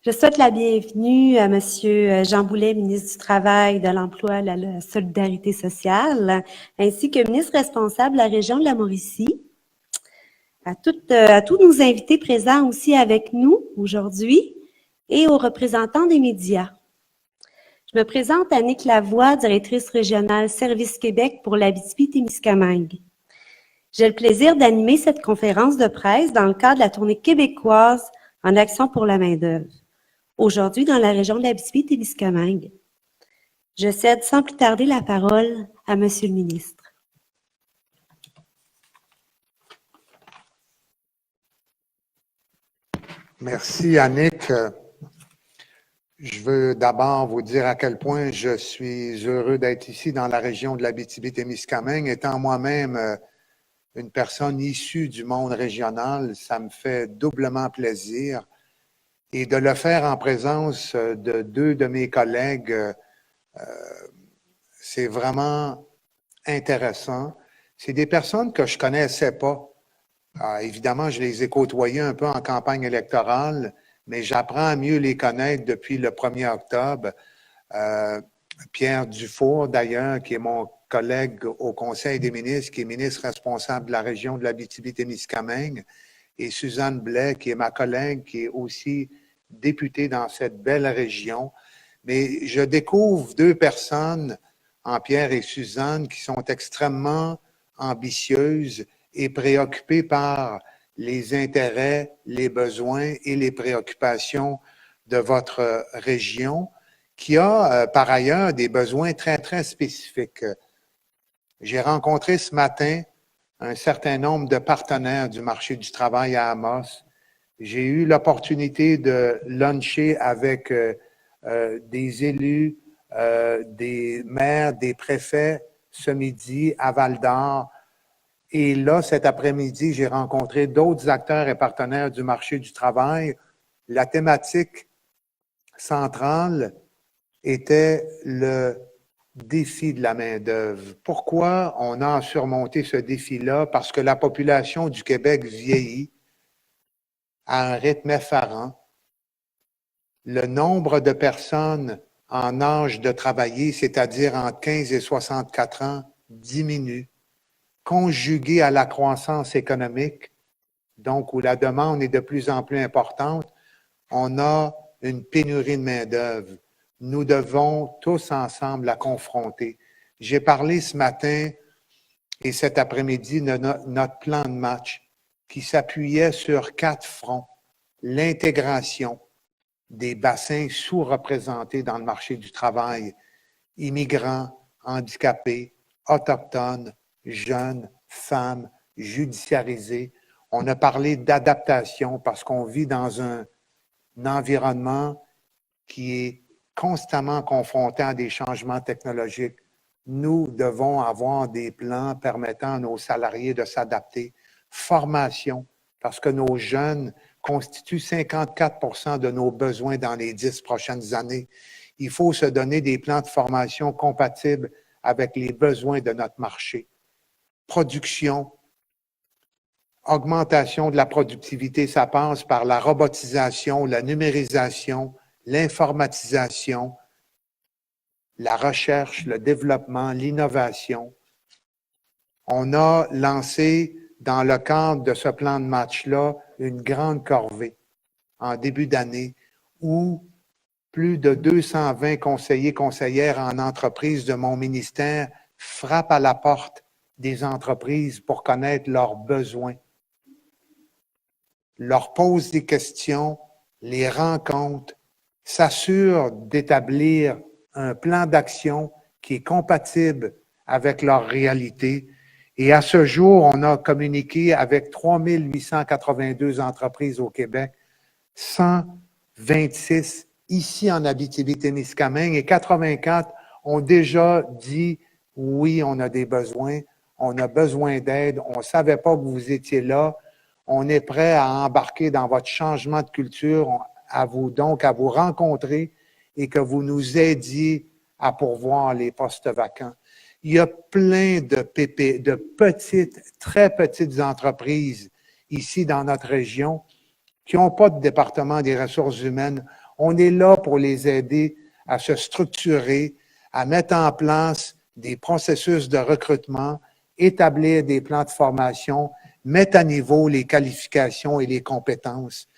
Je souhaite la bienvenue à Monsieur Jean Boulet, ministre du Travail, de l'Emploi et de la Solidarité sociale, ainsi que ministre responsable de la région de la Mauricie, à tous nos invités présents aussi avec nous aujourd'hui et aux représentants des médias. Je me présente Annick Lavoie, directrice régionale Service Québec pour l'Abitibi-Témiscamingue. J'ai le plaisir d'animer cette conférence de presse dans le cadre de la tournée québécoise en action pour la main-d'œuvre, aujourd'hui dans la région de l'Abitibi-Témiscamingue. Je cède sans plus tarder la parole à Monsieur le ministre. Merci, Annick. Je veux d'abord vous dire à quel point je suis heureux d'être ici dans la région de l'Abitibi-Témiscamingue. Étant moi-même une personne issue du monde régional, ça me fait doublement plaisir. Et de le faire en présence de deux de mes collègues, c'est vraiment intéressant. C'est des personnes que je connaissais pas. Évidemment, je les ai côtoyés un peu en campagne électorale, mais j'apprends à mieux les connaître depuis le 1er octobre. Pierre Dufour, d'ailleurs, qui est mon collègue au Conseil des ministres, qui est ministre responsable de la région de l'Abitibi-Témiscamingue, et Suzanne Blais, qui est ma collègue, qui est aussi députée dans cette belle région. Mais je découvre deux personnes, en Pierre et Suzanne, qui sont extrêmement ambitieuses et préoccupées par les intérêts, les besoins et les préoccupations de votre région, qui a par ailleurs des besoins très, très spécifiques. J'ai rencontré ce matin un certain nombre de partenaires du marché du travail à Amos. J'ai eu l'opportunité de luncher avec des élus, des maires, des préfets ce midi à Val-d'Or. Et là, cet après-midi, j'ai rencontré d'autres acteurs et partenaires du marché du travail. La thématique centrale était le défi de la main-d'œuvre. Pourquoi on a surmonté ce défi-là? Parce que la population du Québec vieillit à un rythme effarant. Le nombre de personnes en âge de travailler, c'est-à-dire entre 15 et 64 ans, diminue. Conjugué à la croissance économique, donc où la demande est de plus en plus importante, on a une pénurie de main-d'œuvre. Nous devons tous ensemble la confronter. J'ai parlé ce matin et cet après-midi de notre plan de match qui s'appuyait sur 4 fronts. L'intégration des bassins sous-représentés dans le marché du travail, immigrants, handicapés, autochtones, jeunes, femmes, judiciarisés. On a parlé d'adaptation parce qu'on vit dans un environnement qui est constamment confronté à des changements technologiques. Nous devons avoir des plans permettant à nos salariés de s'adapter. Formation, parce que nos jeunes constituent 54% de nos besoins dans les 10 prochaines années. Il faut se donner des plans de formation compatibles avec les besoins de notre marché. Production, augmentation de la productivité, ça passe par la robotisation, la numérisation, l'informatisation, la recherche, le développement, l'innovation. On a lancé, dans le cadre de ce plan de match-là, une grande corvée en début d'année où plus de 220 conseillers, conseillères en entreprise de mon ministère frappent à la porte des entreprises pour connaître leurs besoins, leur posent des questions, les rencontrent, s'assurent d'établir un plan d'action qui est compatible avec leur réalité. Et à ce jour, on a communiqué avec 3882 entreprises au Québec, 126 ici en Abitibi-Témiscamingue et 84 ont déjà dit « oui, on a des besoins, on a besoin d'aide, on ne savait pas que vous étiez là, on est prêt à embarquer dans votre changement de culture, à vous rencontrer et que vous nous aidiez à pourvoir les postes vacants. » Il y a plein de petites, très petites entreprises ici dans notre région qui n'ont pas de département des ressources humaines. On est là pour les aider à se structurer, à mettre en place des processus de recrutement, établir des plans de formation, mettre à niveau les qualifications et les compétences.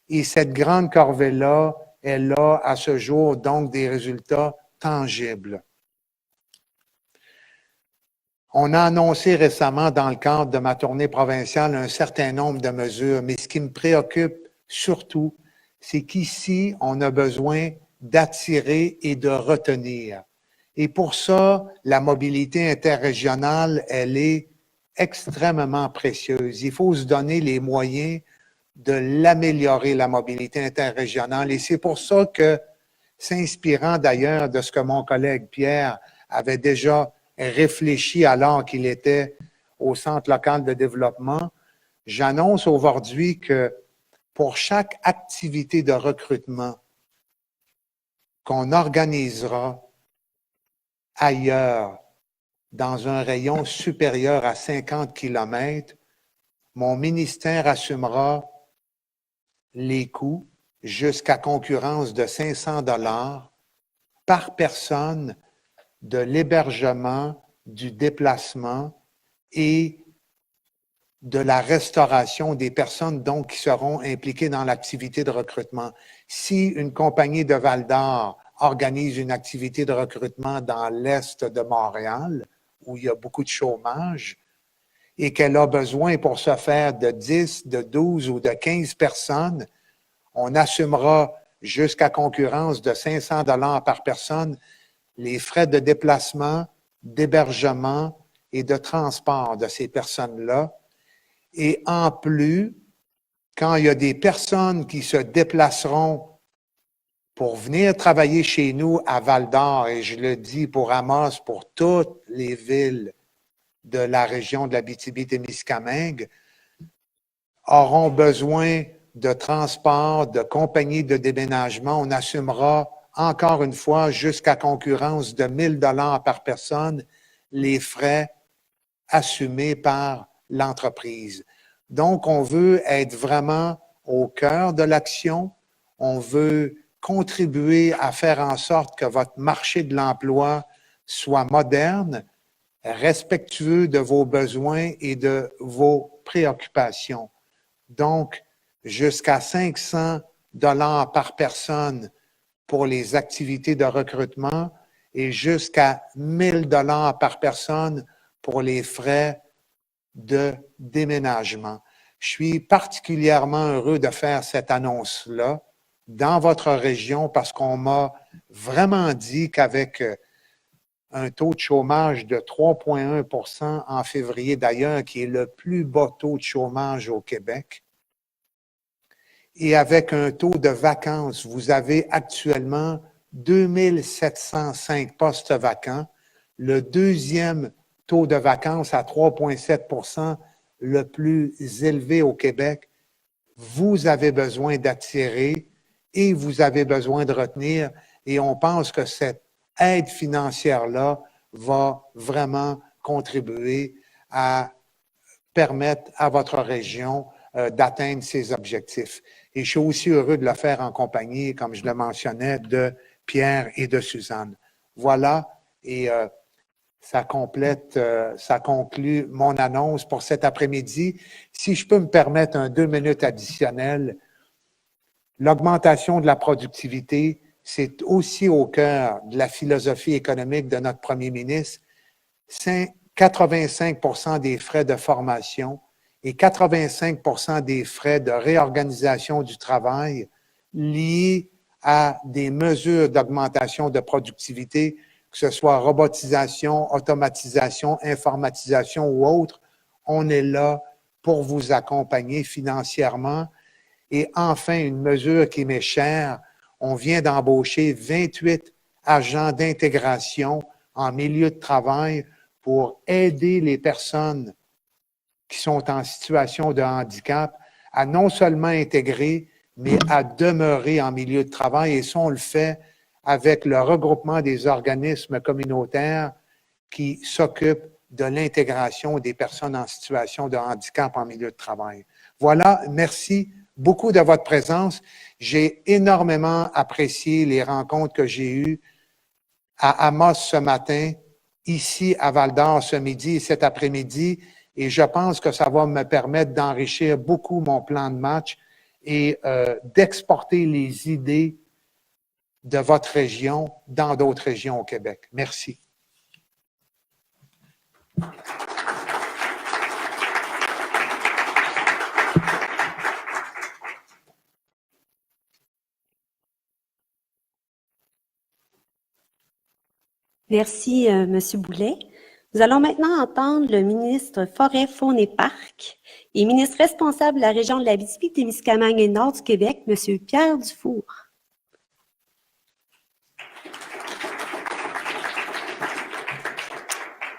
Et cette grande corvée-là, elle a à ce jour donc des résultats tangibles. On a annoncé récemment dans le cadre de ma tournée provinciale un certain nombre de mesures, mais ce qui me préoccupe surtout, c'est qu'ici, on a besoin d'attirer et de retenir. Et pour ça, la mobilité interrégionale, elle est extrêmement précieuse. Il faut se donner les moyens de l'améliorer, la mobilité interrégionale. Et c'est pour ça que, s'inspirant d'ailleurs de ce que mon collègue Pierre avait déjà réfléchi alors qu'il était au Centre local de développement, j'annonce aujourd'hui que pour chaque activité de recrutement qu'on organisera ailleurs, dans un rayon supérieur à 50 km, mon ministère assumera les coûts jusqu'à concurrence de 500 $ par personne de l'hébergement, du déplacement et de la restauration des personnes donc qui seront impliquées dans l'activité de recrutement. Si une compagnie de Val-d'Or organise une activité de recrutement dans l'est de Montréal, où il y a beaucoup de chômage, et qu'elle a besoin pour ce faire de 10, de 12 ou de 15 personnes, on assumera jusqu'à concurrence de 500 $ par personne les frais de déplacement, d'hébergement et de transport de ces personnes-là. Et en plus, quand il y a des personnes qui se déplaceront pour venir travailler chez nous à Val-d'Or, et je le dis pour Amos, pour toutes les villes de la région de l'Abitibi-Témiscamingue, auront besoin de transport, de compagnies de déménagement. On assumera encore une fois jusqu'à concurrence de 1 000 $ par personne les frais assumés par l'entreprise. Donc, on veut être vraiment au cœur de l'action. On veut contribuer à faire en sorte que votre marché de l'emploi soit moderne, respectueux de vos besoins et de vos préoccupations. Donc, jusqu'à 500 $ par personne pour les activités de recrutement et jusqu'à 1 000 $ par personne pour les frais de déménagement. Je suis particulièrement heureux de faire cette annonce-là dans votre région parce qu'on m'a vraiment dit qu'avec un taux de chômage de 3,1 % en février d'ailleurs, qui est le plus bas taux de chômage au Québec, et avec un taux de vacances, vous avez actuellement 2705 postes vacants, le deuxième taux de vacances à 3,7 % le plus élevé au Québec. Vous avez besoin d'attirer et vous avez besoin de retenir, et on pense que cette aide financière-là va vraiment contribuer à permettre à votre région d'atteindre ses objectifs. Et je suis aussi heureux de le faire en compagnie, comme je le mentionnais, de Pierre et de Suzanne. Voilà, et ça conclut mon annonce pour cet après-midi. Si je peux me permettre un 2 minutes additionnelles, l'augmentation de la productivité, c'est aussi au cœur de la philosophie économique de notre premier ministre. 85 % des frais de formation et 85 % des frais de réorganisation du travail liés à des mesures d'augmentation de productivité, que ce soit robotisation, automatisation, informatisation ou autre, on est là pour vous accompagner financièrement. Et enfin, une mesure qui m'est chère, on vient d'embaucher 28 agents d'intégration en milieu de travail pour aider les personnes qui sont en situation de handicap à non seulement intégrer, mais à demeurer en milieu de travail. Et ça, on le fait avec le regroupement des organismes communautaires qui s'occupent de l'intégration des personnes en situation de handicap en milieu de travail. Voilà, merci beaucoup de votre présence. J'ai énormément apprécié les rencontres que j'ai eues à Amos ce matin, ici à Val-d'Or ce midi et cet après-midi, et je pense que ça va me permettre d'enrichir beaucoup mon plan de match et d'exporter les idées de votre région dans d'autres régions au Québec. Merci. Merci, M. Boulet. Nous allons maintenant entendre le ministre Forêt, Faune et Parcs et ministre responsable de la région de l'Abitibi-Témiscamingue et Nord du Québec, M. Pierre Dufour.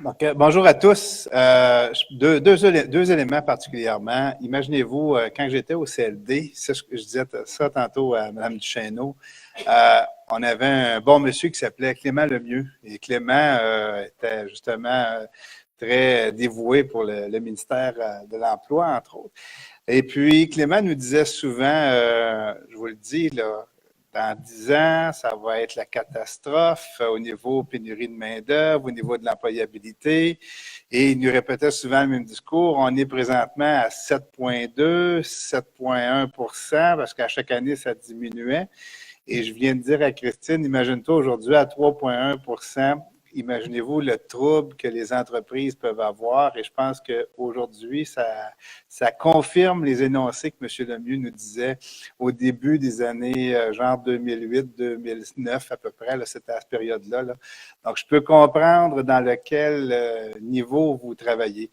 Donc, bonjour à tous. Deux éléments particulièrement. Imaginez-vous, quand j'étais au CLD, je disais ça tantôt à Mme Duchesneau, on avait un bon monsieur qui s'appelait Clément Lemieux. Et Clément était justement très dévoué pour le ministère de l'Emploi, entre autres. Et puis, Clément nous disait souvent, je vous le dis, là, dans 10 ans, ça va être la catastrophe au niveau pénurie de main-d'œuvre, au niveau de l'employabilité. Et il nous répétait souvent le même discours. On est présentement à 7,2, 7,1 % parce qu'à chaque année, ça diminuait. Et je viens de dire à Christine, imagine-toi aujourd'hui à 3,1 %. Imaginez-vous le trouble que les entreprises peuvent avoir et je pense qu'aujourd'hui, ça confirme les énoncés que M. Lemieux nous disait au début des années genre 2008-2009 à peu près, c'était à cette période-là. Là. Donc, je peux comprendre dans lequel niveau vous travaillez.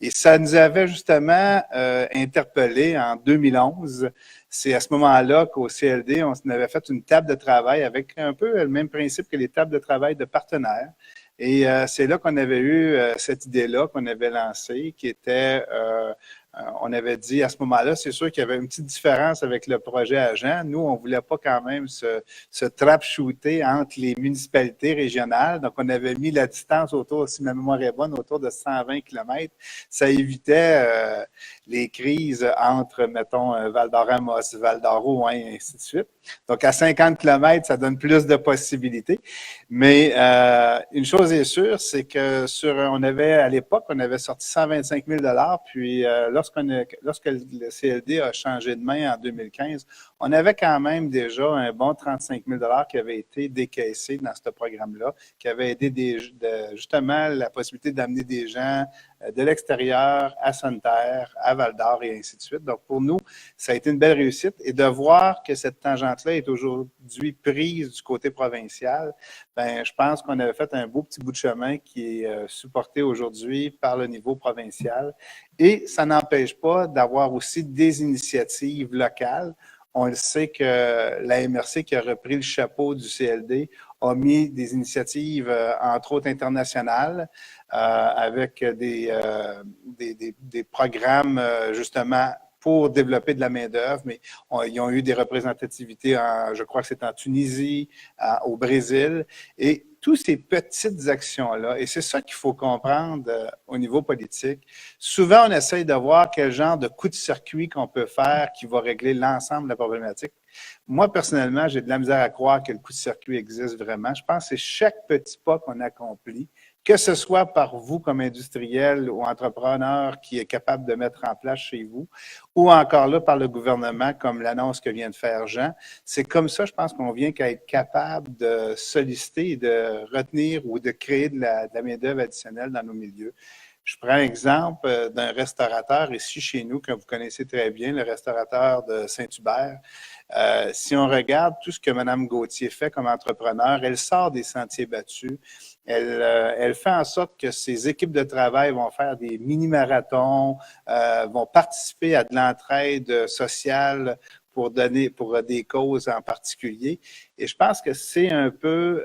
Et ça nous avait justement interpellé en 2011. C'est à ce moment-là qu'au CLD, on avait fait une table de travail avec un peu le même principe que les tables de travail de partenaires. Et c'est là qu'on avait eu cette idée-là qu'on avait lancée, qui était, on avait dit à ce moment-là, c'est sûr qu'il y avait une petite différence avec le projet Agent. Nous, on ne voulait pas quand même se trap-shooter entre les municipalités régionales. Donc, on avait mis la distance autour, si ma mémoire est bonne, autour de 120 km. Ça évitait les crises entre, mettons, Val-d'Or-Amos, Val-d'Or-Rouen, et ainsi de suite. Donc, à 50 km, ça donne plus de possibilités. Mais une chose est sûre, c'est que on avait, à l'époque, on avait sorti 125 000 $, puis lorsque le CLD a changé de main en 2015, on avait quand même déjà un bon 35 000 $ qui avait été décaissé dans ce programme-là, qui avait aidé justement la possibilité d'amener des gens de l'extérieur à Sainte-Terre, à Val-d'Or et ainsi de suite. Donc, pour nous, ça a été une belle réussite. Et de voir que cette tangente-là est aujourd'hui prise du côté provincial, ben, je pense qu'on avait fait un beau petit bout de chemin qui est supporté aujourd'hui par le niveau provincial. Et ça n'empêche pas d'avoir aussi des initiatives locales. On le sait que la MRC qui a repris le chapeau du CLD a mis des initiatives, entre autres internationales, avec des programmes justement pour développer de la main-d'œuvre, mais ils ont eu des représentativités, je crois que c'est en Tunisie, au Brésil, et toutes ces petites actions-là, et c'est ça qu'il faut comprendre au niveau politique. Souvent, on essaye de voir quel genre de coup de circuit qu'on peut faire qui va régler l'ensemble de la problématique. Moi, personnellement, j'ai de la misère à croire que le coup de circuit existe vraiment. Je pense que c'est chaque petit pas qu'on accomplit, que ce soit par vous comme industriel ou entrepreneur qui est capable de mettre en place chez vous, ou encore là par le gouvernement, comme l'annonce que vient de faire Jean. C'est comme ça, je pense qu'on vient qu'à être capable de solliciter et de retenir ou de créer de la main-d'œuvre additionnelle dans nos milieux. Je prends l'exemple d'un restaurateur ici chez nous, que vous connaissez très bien, le restaurateur de Saint-Hubert. Si on regarde tout ce que Mme Gauthier fait comme entrepreneur, elle sort des sentiers battus. Elle fait en sorte que ses équipes de travail vont faire des mini-marathons, vont participer à de l'entraide sociale pour des causes en particulier. Et je pense que c'est un peu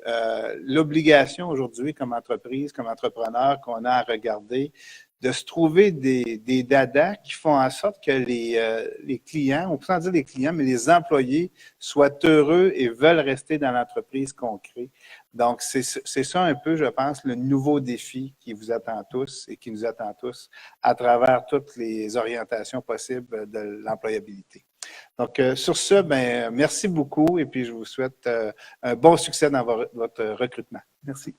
l'obligation aujourd'hui comme entreprise, comme entrepreneur qu'on a à regarder, de se trouver des dadas qui font en sorte que les clients, on peut sans dire les clients, mais les employés soient heureux et veulent rester dans l'entreprise qu'on crée. Donc, c'est ça un peu, je pense, le nouveau défi qui vous attend tous et qui nous attend tous à travers toutes les orientations possibles de l'employabilité. Donc, sur ce, ben, merci beaucoup et puis je vous souhaite un bon succès dans votre recrutement. Merci.